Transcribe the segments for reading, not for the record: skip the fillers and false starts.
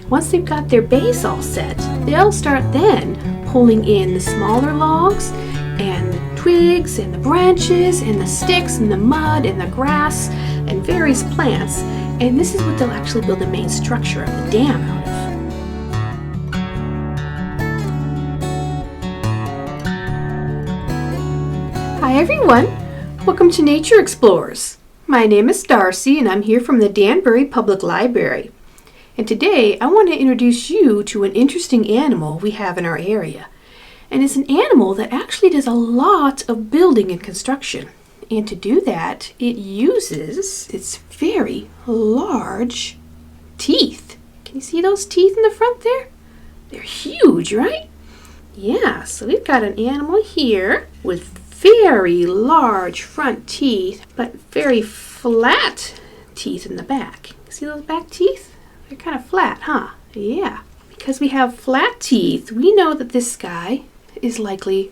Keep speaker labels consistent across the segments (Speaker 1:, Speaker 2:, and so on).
Speaker 1: Once they've got their base all set, they'll start then pulling in the smaller logs and twigs and the branches and the sticks and the mud and the grass and various plants, and this is what they'll actually build the main structure of the dam out of. Hi everyone! Welcome to Nature Explorers. My name is Darcy and I'm here from the Danbury Public Library. And today I want to introduce you to an interesting animal we have in our area. And it's an animal that actually does a lot of building and construction. And to do that, it uses its very large teeth. Can you see those teeth in the front there? They're huge, right? Yeah, so we've got an animal here with very large front teeth, but very flat teeth in the back. See those back teeth? They're kind of flat, huh? Yeah. Because we have flat teeth, we know that this guy is likely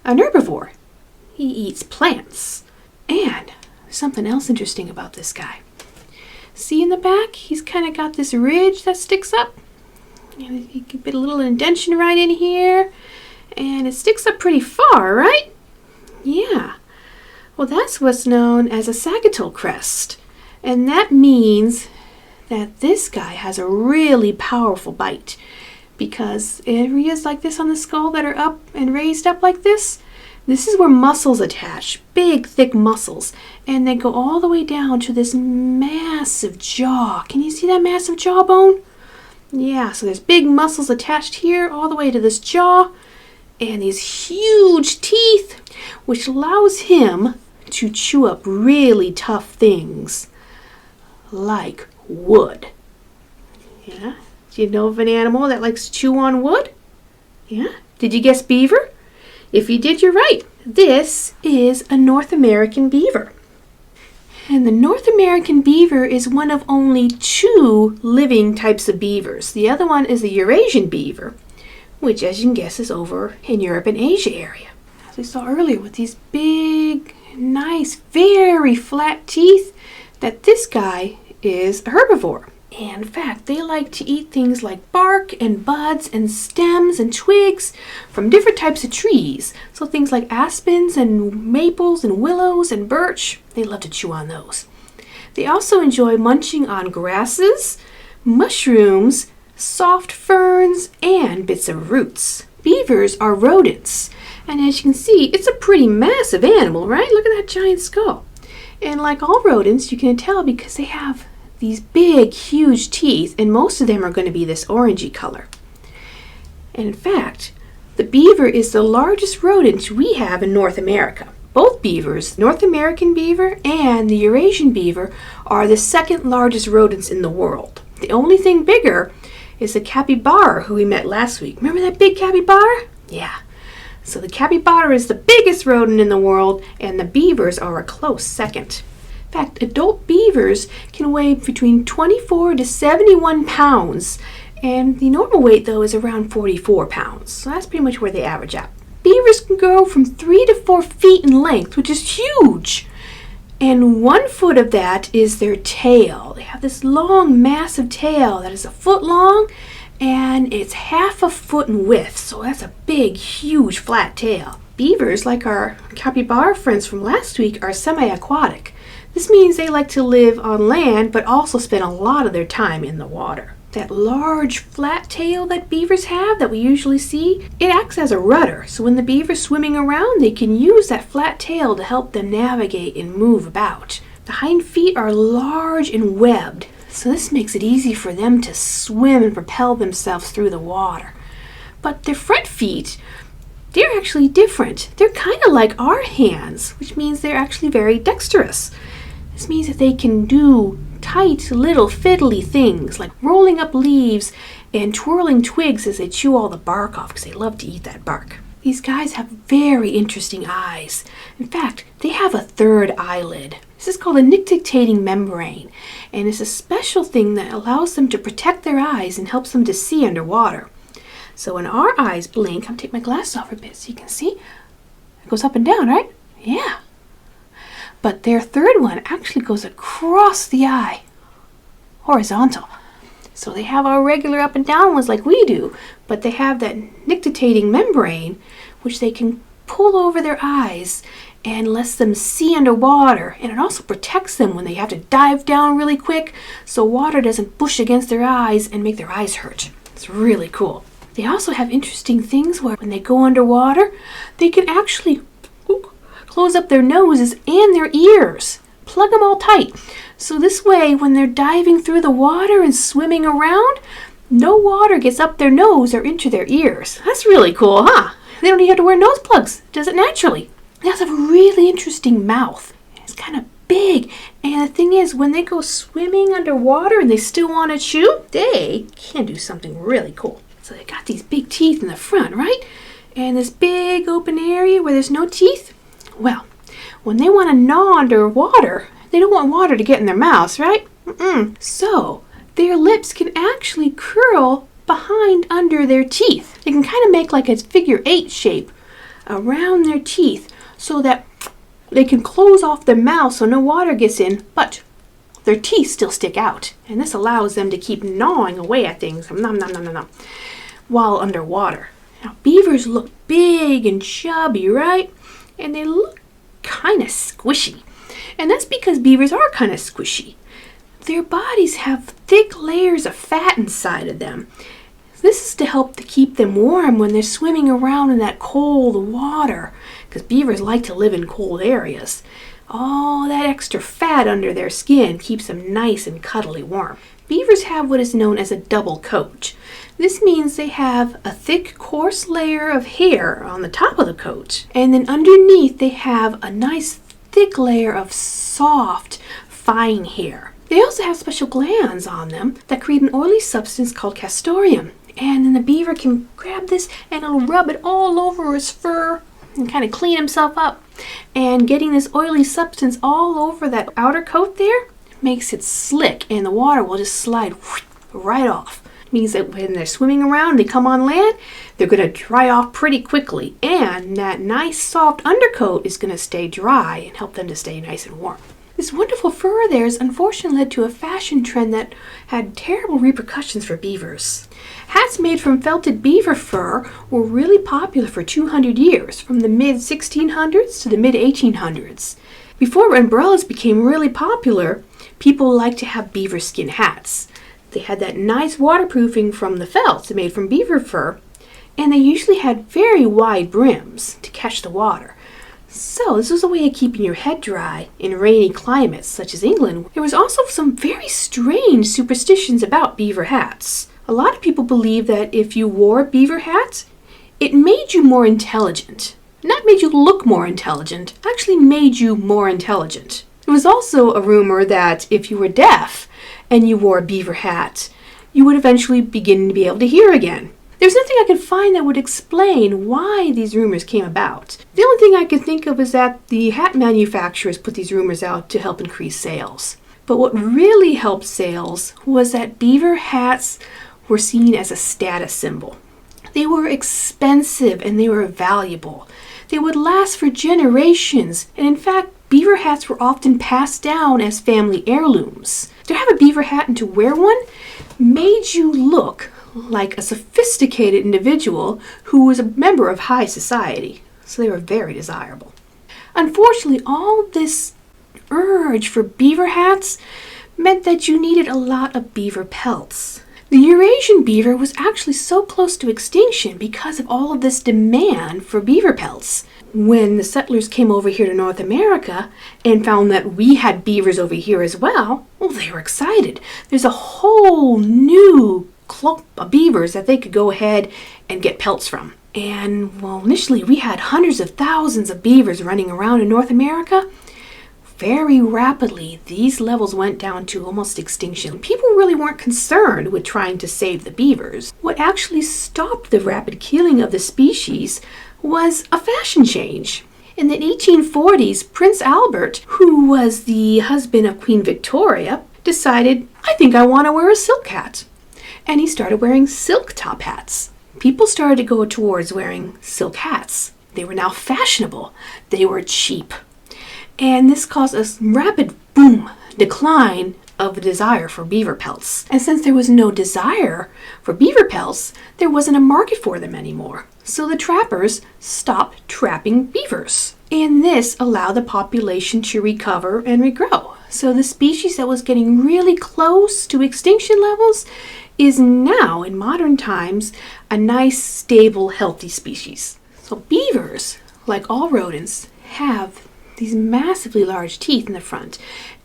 Speaker 1: an herbivore. He eats plants. And something else interesting about this guy. See in the back? He's kind of got this ridge that sticks up. And you can put a little indentation right in here. And it sticks up pretty far, right? Yeah. Well, that's what's known as a sagittal crest. And that means that this guy has a really powerful bite, because areas like this on the skull that are up and raised up like this is where muscles attach, big thick muscles, and they go all the way down to this massive jaw. Can you see that massive jawbone? Yeah, so there's big muscles attached here all the way to this jaw and these huge teeth, which allows him to chew up really tough things like wood. Yeah? Do you know of an animal that likes to chew on wood? Yeah? Did you guess beaver? If you did, you're right. This is a North American beaver. And the North American beaver is one of only two living types of beavers. The other one is the Eurasian beaver, which, as you can guess, is over in Europe and Asia area. As we saw earlier with these big, nice, very flat teeth, that this guy is a herbivore. And in fact, they like to eat things like bark and buds and stems and twigs from different types of trees. So things like aspens and maples and willows and birch, they love to chew on those. They also enjoy munching on grasses, mushrooms, soft ferns, and bits of roots. Beavers are rodents. And as you can see, it's a pretty massive animal, right? Look at that giant skull. And like all rodents, you can tell because they have these big, huge teeth, and most of them are going to be this orangey color. And in fact, the beaver is the largest rodent we have in North America. Both beavers, North American beaver and the Eurasian beaver, are the second largest rodents in the world. The only thing bigger is the capybara who we met last week. Remember that big capybara? Yeah. So the capybara is the biggest rodent in the world, and the beavers are a close second. In fact, adult beavers can weigh between 24 to 71 pounds, and the normal weight, though, is around 44 pounds. So that's pretty much where they average out. Beavers can grow from 3 to 4 feet in length, which is huge. And 1 foot of that is their tail. They have this long, massive tail that is a foot long, and it's half a foot in width. So that's a big, huge, flat tail. Beavers, like our capybara friends from last week, are semi-aquatic. This means they like to live on land, but also spend a lot of their time in the water. That large flat tail that beavers have that we usually see, it acts as a rudder. So when the beaver's swimming around, they can use that flat tail to help them navigate and move about. The hind feet are large and webbed, so this makes it easy for them to swim and propel themselves through the water. But their front feet, they're actually different. They're kind of like our hands, which means they're actually very dexterous. This means that they can do tight little fiddly things like rolling up leaves and twirling twigs as they chew all the bark off, because they love to eat that bark. These guys have very interesting eyes. In fact, they have a third eyelid. This is called a nictitating membrane, and it's a special thing that allows them to protect their eyes and helps them to see underwater. So when our eyes blink, I'm going to take my glasses off a bit so you can see. It goes up and down, right? Yeah. But their third one actually goes across the eye, horizontal. So they have our regular up and down ones like we do, but they have that nictitating membrane which they can pull over their eyes and lets them see underwater, and it also protects them when they have to dive down really quick so water doesn't push against their eyes and make their eyes hurt. It's really cool. They also have interesting things where when they go underwater, they can actually close up their noses and their ears. Plug them all tight. So this way, when they're diving through the water and swimming around, no water gets up their nose or into their ears. That's really cool, huh? They don't even have to wear nose plugs. It does it naturally. They also have a really interesting mouth. It's kind of big. And the thing is, when they go swimming underwater and they still want to chew, they can do something really cool. So they got these big teeth in the front, right? And this big open area where there's no teeth. Well, when they want to gnaw underwater, they don't want water to get in their mouths, right? So their lips can actually curl behind under their teeth. They can kind of make like a figure 8 shape around their teeth so that they can close off their mouth so no water gets in, but their teeth still stick out. And this allows them to keep gnawing away at things while underwater. Now, beavers look big and chubby, right? And they look kind of squishy. And that's because beavers are kind of squishy. Their bodies have thick layers of fat inside of them. This is to help to keep them warm when they're swimming around in that cold water, because beavers like to live in cold areas. All that extra fat under their skin keeps them nice and cuddly warm. Beavers have what is known as a double coat. This means they have a thick, coarse layer of hair on the top of the coat, and then underneath they have a nice thick layer of soft, fine hair. They also have special glands on them that create an oily substance called castoreum. And then the beaver can grab this and it'll rub it all over his fur and kind of clean himself up. And getting this oily substance all over that outer coat there makes it slick, and the water will just slide right off. It means that when they're swimming around, they come on land, they're going to dry off pretty quickly. And that nice soft undercoat is going to stay dry and help them to stay nice and warm. This wonderful fur of theirs unfortunately led to a fashion trend that had terrible repercussions for beavers. Hats made from felted beaver fur were really popular for 200 years, from the mid-1600s to the mid-1800s. Before umbrellas became really popular, people liked to have beaver skin hats. They had that nice waterproofing from the felt made from beaver fur, and they usually had very wide brims to catch the water. So this was a way of keeping your head dry in rainy climates such as England. There was also some very strange superstitions about beaver hats. A lot of people believe that if you wore beaver hats, it made you more intelligent. Not made you look more intelligent, actually made you more intelligent. There was also a rumor that if you were deaf and you wore a beaver hat, you would eventually begin to be able to hear again. There's nothing I could find that would explain why these rumors came about. The only thing I could think of is that the hat manufacturers put these rumors out to help increase sales. But what really helped sales was that beaver hats were seen as a status symbol. They were expensive and they were valuable. They would last for generations, and in fact, beaver hats were often passed down as family heirlooms. To have a beaver hat and to wear one made you look like a sophisticated individual who was a member of high society. So they were very desirable. Unfortunately, all this urge for beaver hats meant that you needed a lot of beaver pelts. The Eurasian beaver was actually so close to extinction because of all of this demand for beaver pelts. When the settlers came over here to North America and found that we had beavers over here as well, they were excited. There's a whole new clump of beavers that they could go ahead and get pelts from. And initially we had hundreds of thousands of beavers running around in North America. Very rapidly, these levels went down to almost extinction. People really weren't concerned with trying to save the beavers. What actually stopped the rapid killing of the species was a fashion change. In the 1840s, Prince Albert, who was the husband of Queen Victoria, decided, I think I want to wear a silk hat. And he started wearing silk top hats. People started to go towards wearing silk hats. They were now fashionable. They were cheap. And this caused a rapid decline of a desire for beaver pelts. And since there was no desire for beaver pelts, there wasn't a market for them anymore. So the trappers stopped trapping beavers. And this allowed the population to recover and regrow. So the species that was getting really close to extinction levels is now, in modern times, a nice, stable, healthy species. So beavers, like all rodents, have these massively large teeth in the front,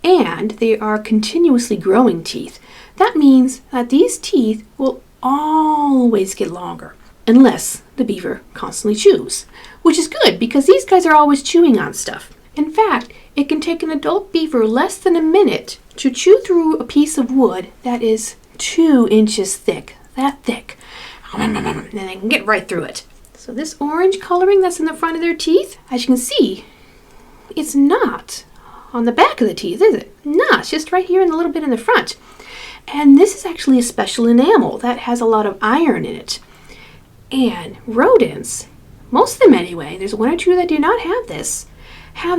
Speaker 1: and they are continuously growing teeth. That means that these teeth will always get longer, unless the beaver constantly chews, which is good because these guys are always chewing on stuff. In fact, it can take an adult beaver less than a minute to chew through a piece of wood that is 2 inches thick, that thick, and they can get right through it. So this orange coloring that's in the front of their teeth, as you can see, it's not on the back of the teeth, is it? No, it's just right here in a little bit in the front. And this is actually a special enamel that has a lot of iron in it. And rodents, most of them anyway, there's 1 or 2 that do not have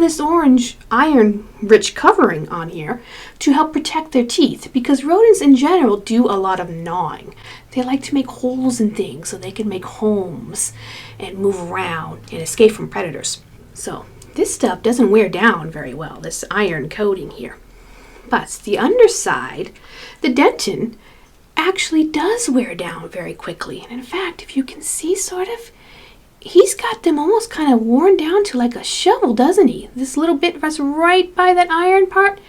Speaker 1: this orange iron-rich covering on here to help protect their teeth, because rodents in general do a lot of gnawing. They like to make holes in things so they can make homes and move around and escape from predators. So this stuff doesn't wear down very well, this iron coating here. But the underside, the dentin, actually does wear down very quickly. And in fact, if you can see sort of, he's got them almost kind of worn down to like a shovel, doesn't he? This little bit that's right by that iron part,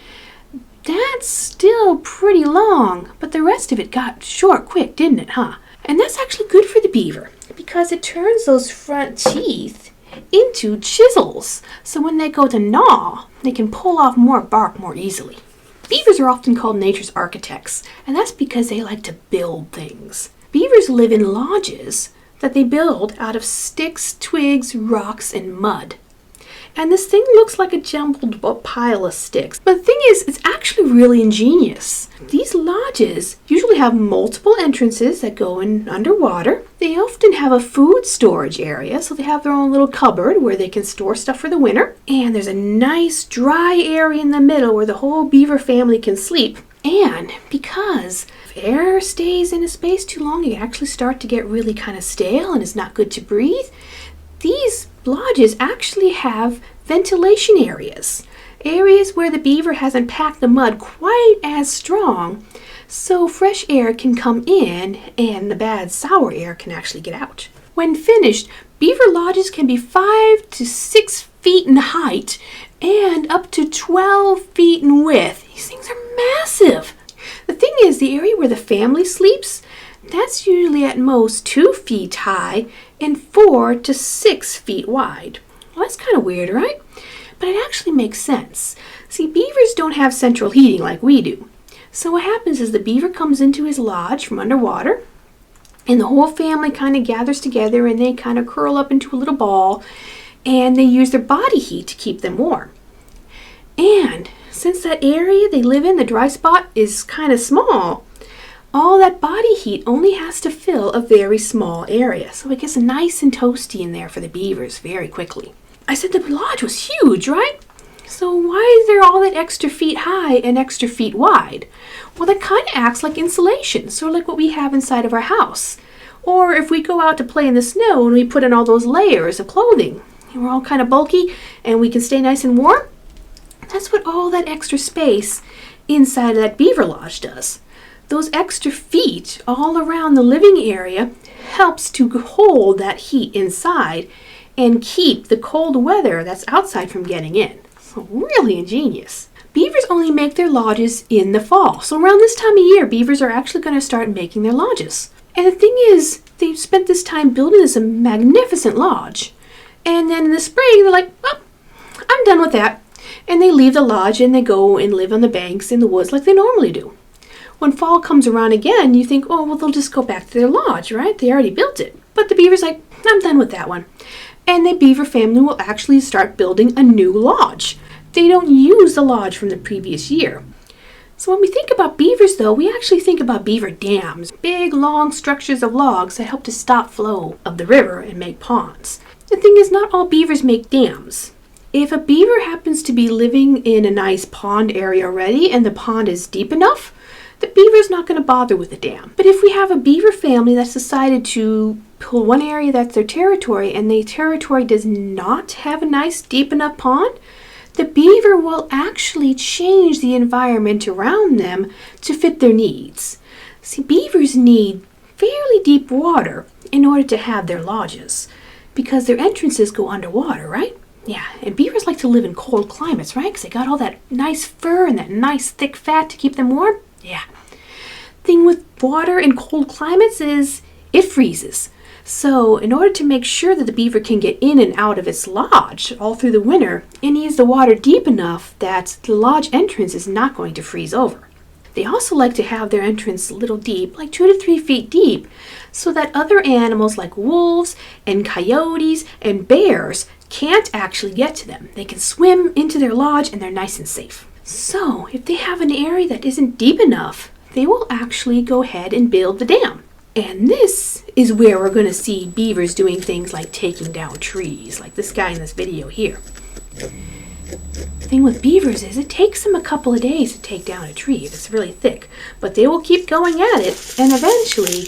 Speaker 1: that's still pretty long, but the rest of it got short quick, didn't it, huh? And that's actually good for the beaver because it turns those front teeth into chisels. So when they go to gnaw, they can pull off more bark more easily. Beavers are often called nature's architects, and that's because they like to build things. Beavers live in lodges that they build out of sticks, twigs, rocks, and mud. And this thing looks like a jumbled pile of sticks. But the thing is, it's actually really ingenious. These lodges usually have multiple entrances that go in underwater. They often have a food storage area, so they have their own little cupboard where they can store stuff for the winter. And there's a nice dry area in the middle where the whole beaver family can sleep. And because if air stays in a space too long, it can actually start to get really kind of stale and it's not good to breathe. These lodges actually have ventilation areas where the beaver hasn't packed the mud quite as strong, so fresh air can come in and the bad sour air can actually get out. When finished, beaver lodges can be 5 to 6 feet in height and up to 12 feet in width. These things are massive. The thing is, the area where the family sleeps, that's usually at most 2 feet high and 4 to 6 feet wide. Well, that's kind of weird, right? But it actually makes sense. See, beavers don't have central heating like we do. So what happens is the beaver comes into his lodge from underwater, and the whole family kind of gathers together and they kind of curl up into a little ball, and they use their body heat to keep them warm. And since that area they live in, the dry spot, is kind of small, all that body heat only has to fill a very small area. So it gets nice and toasty in there for the beavers very quickly. I said the lodge was huge, right? So why is there all that extra feet high and extra feet wide? Well, that kind of acts like insulation, sort of like what we have inside of our house. Or if we go out to play in the snow and we put in all those layers of clothing, and we're all kind of bulky and we can stay nice and warm, that's what all that extra space inside of that beaver lodge does. Those extra feet all around the living area helps to hold that heat inside and keep the cold weather that's outside from getting in. So really ingenious. Beavers only make their lodges in the fall. So around this time of year, beavers are actually going to start making their lodges. And the thing is, they've spent this time building this magnificent lodge. And then in the spring, they're like, oh, I'm done with that. And they leave the lodge and they go and live on the banks in the woods like they normally do. When fall comes around again, you think, oh, well, they'll just go back to their lodge, right? They already built it. But the beaver's like, I'm done with that one. And the beaver family will actually start building a new lodge. They don't use the lodge from the previous year. So when we think about beavers, though, we actually think about beaver dams, big, long structures of logs that help to stop flow of the river and make ponds. The thing is, not all beavers make dams. If a beaver happens to be living in a nice pond area already and the pond is deep enough, the beaver's not going to bother with the dam. But if we have a beaver family that's decided to pull one area that's their territory and the territory does not have a nice deep enough pond, the beaver will actually change the environment around them to fit their needs. See, beavers need fairly deep water in order to have their lodges because their entrances go underwater, right? Yeah, and beavers like to live in cold climates, right? Because they got all that nice fur and that nice thick fat to keep them warm. Yeah. Thing with water in cold climates is it freezes. So in order to make sure that the beaver can get in and out of its lodge all through the winter, it needs the water deep enough that the lodge entrance is not going to freeze over. They also like to have their entrance a little deep, like 2 to 3 feet deep, so that other animals like wolves and coyotes and bears can't actually get to them. They can swim into their lodge and they're nice and safe. So if they have an area that isn't deep enough, they will actually go ahead and build the dam. And this is where we're going to see beavers doing things like taking down trees, like this guy in this video here. The thing with beavers is it takes them a couple of days to take down a tree if it's really thick, but they will keep going at it, and eventually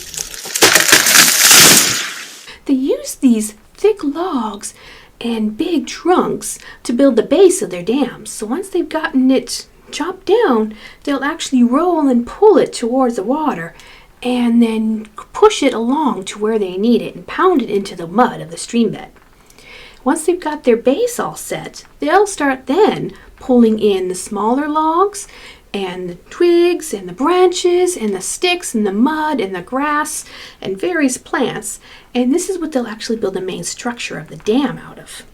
Speaker 1: they use these thick logs and big trunks to build the base of their dams. So once they've gotten it chopped down, they'll actually roll and pull it towards the water and then push it along to where they need it and pound it into the mud of the stream bed. Once they've got their base all set, they'll start then pulling in the smaller logs and the twigs and the branches and the sticks and the mud and the grass and various plants. And this is what they'll actually build the main structure of the dam out of.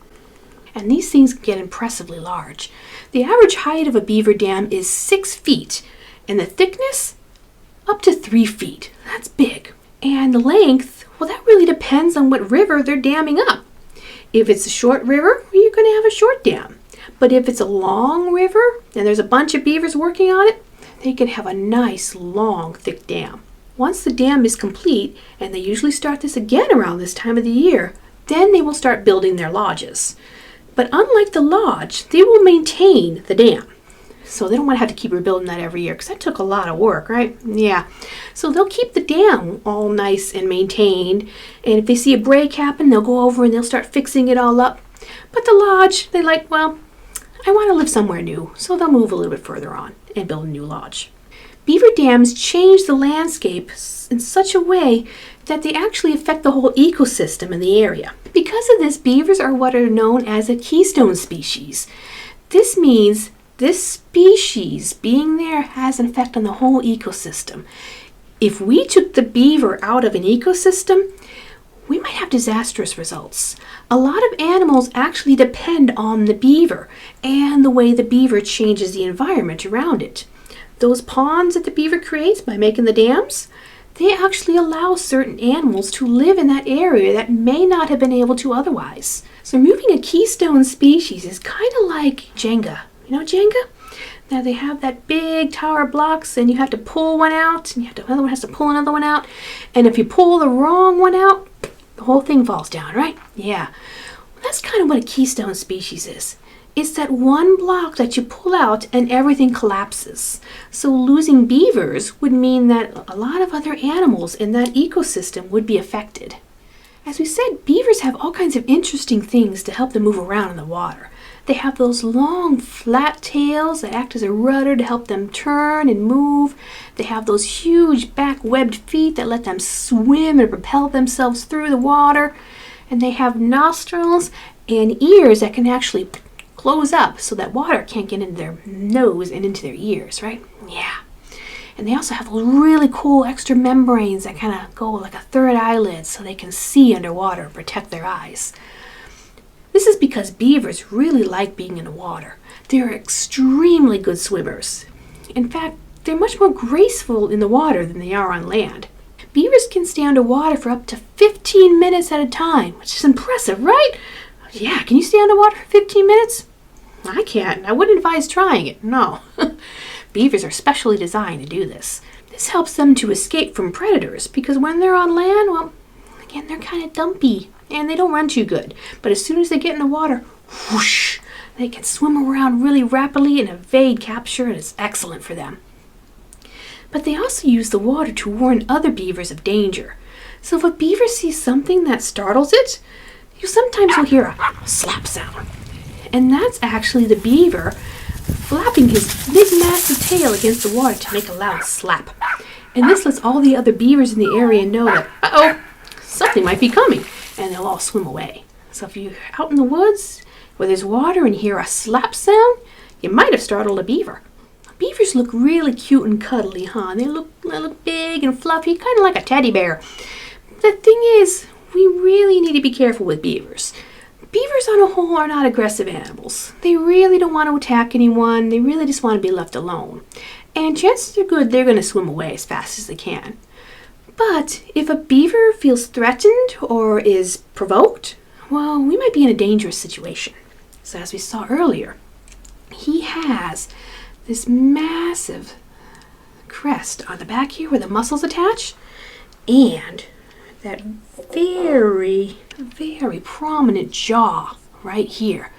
Speaker 1: And these things get impressively large. The average height of a beaver dam is 6 feet, and the thickness up to 3 feet. That's big. And the length, well, that really depends on what river they're damming up. If it's a short river, you're going to have a short dam. But if it's a long river and there's a bunch of beavers working on it, they can have a nice, long, thick dam. Once the dam is complete, and they usually start this again around this time of the year, then they will start building their lodges. But unlike the lodge, they will maintain the dam. So they don't want to have to keep rebuilding that every year because that took a lot of work, right? Yeah. So they'll keep the dam all nice and maintained. And if they see a break happen, they'll go over and they'll start fixing it all up. But the lodge, they like, well, I want to live somewhere new. So they'll move a little bit further on and build a new lodge. Beaver dams change the landscape in such a way that they actually affect the whole ecosystem in the area. Because of this, beavers are what are known as a keystone species. This means this species being there has an effect on the whole ecosystem. If we took the beaver out of an ecosystem, we might have disastrous results. A lot of animals actually depend on the beaver and the way the beaver changes the environment around it. Those ponds that the beaver creates by making the dams, they actually allow certain animals to live in that area that may not have been able to otherwise. So removing a keystone species is kind of like Jenga. You know Jenga? Now they have that big tower of blocks and you have to pull one out and another one has to pull another one out. And if you pull the wrong one out, the whole thing falls down, right? Yeah. Well, that's kind of what a keystone species is. It's that one block that you pull out and everything collapses. So losing beavers would mean that a lot of other animals in that ecosystem would be affected. As we said, beavers have all kinds of interesting things to help them move around in the water. They have those long, flat tails that act as a rudder to help them turn and move. They have those huge back webbed feet that let them swim and propel themselves through the water. And they have nostrils and ears that can actually close up so that water can't get into their nose and into their ears, right? Yeah. And they also have those really cool extra membranes that kind of go like a third eyelid so they can see underwater and protect their eyes. This is because beavers really like being in the water. They're extremely good swimmers. In fact, they're much more graceful in the water than they are on land. Beavers can stay underwater for up to 15 minutes at a time, which is impressive, right? Yeah, can you stay underwater for 15 minutes? I can't. I wouldn't advise trying it, no. Beavers are specially designed to do this. This helps them to escape from predators because when they're on land, well, again, they're kind of dumpy and they don't run too good. But as soon as they get in the water, whoosh, They can swim around really rapidly and evade capture, and it's excellent for them. But they also use the water to warn other beavers of danger. So if a beaver sees something that startles it, sometimes you'll hear a slap sound. And that's actually the beaver flapping his big massive tail against the water to make a loud slap. And this lets all the other beavers in the area know that, uh-oh, something might be coming, and they'll all swim away. So if you're out in the woods where there's water and hear a slap sound, you might have startled a beaver. Beavers look really cute and cuddly, huh? They look big and fluffy, kind of like a teddy bear. The thing is, we really need to be careful with beavers. Beavers on a whole are not aggressive animals. They really don't want to attack anyone. They really just want to be left alone. And chances are good they're going to swim away as fast as they can. But if a beaver feels threatened or is provoked, well, we might be in a dangerous situation. So as we saw earlier, he has this massive crest on the back here where the muscles attach, and that very, very prominent jaw right here.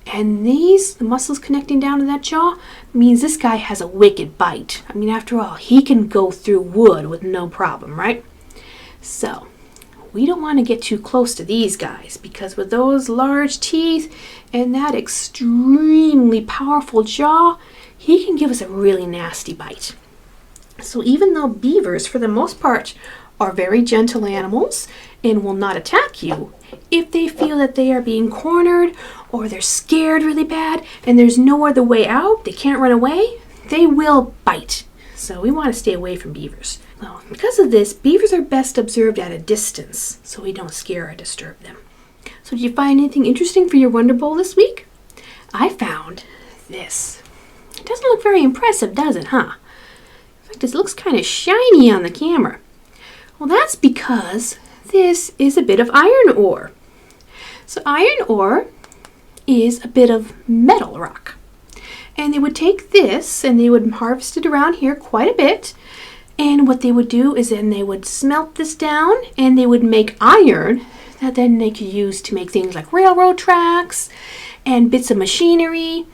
Speaker 1: And the muscles connecting down to that jaw means this guy has a wicked bite. I mean, after all, he can go through wood with no problem, right? So, we don't want to get too close to these guys, because with those large teeth and that extremely powerful jaw, he can give us a really nasty bite. So even though beavers, for the most part, are very gentle animals and will not attack you, if they feel that they are being cornered or they're scared really bad and there's no other way out, they can't run away, they will bite. So we want to stay away from beavers. Well, because of this, beavers are best observed at a distance so we don't scare or disturb them. So did you find anything interesting for your Wonder Bowl this week? I found this. It doesn't look very impressive, does it, huh? In fact, it looks kind of shiny on the camera. Well, that's because this is a bit of iron ore. So iron ore is a bit of metal rock. And they would take this and they would harvest it around here quite a bit. And what they would do is then they would smelt this down and they would make iron that then they could use to make things like railroad tracks and bits of machinery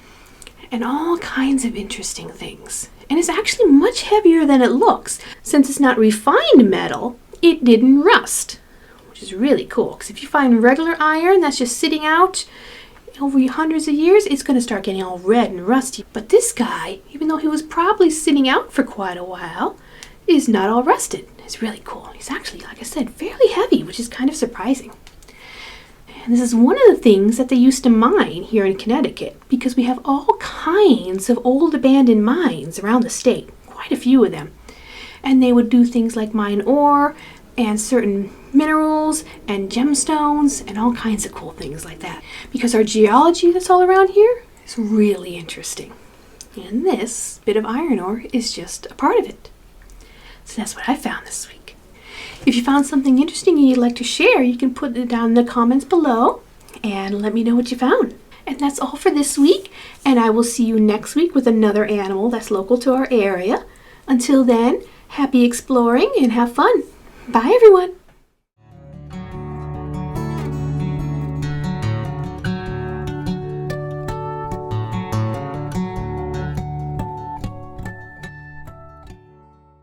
Speaker 1: and all kinds of interesting things. And it's actually much heavier than it looks. Since it's not refined metal, it didn't rust, which is really cool. Because if you find regular iron that's just sitting out over hundreds of years, it's going to start getting all red and rusty. But this guy, even though he was probably sitting out for quite a while, is not all rusted. It's really cool. He's actually, like I said, fairly heavy, which is kind of surprising. And this is one of the things that they used to mine here in Connecticut, because we have all kinds of old abandoned mines around the state, quite a few of them. And they would do things like mine ore and certain minerals and gemstones and all kinds of cool things like that. Because our geology that's all around here is really interesting. And this bit of iron ore is just a part of it. So that's what I found this week. If you found something interesting and you'd like to share, you can put it down in the comments below and let me know what you found. And that's all for this week, and I will see you next week with another animal that's local to our area. Until then, happy exploring and have fun. Bye, everyone.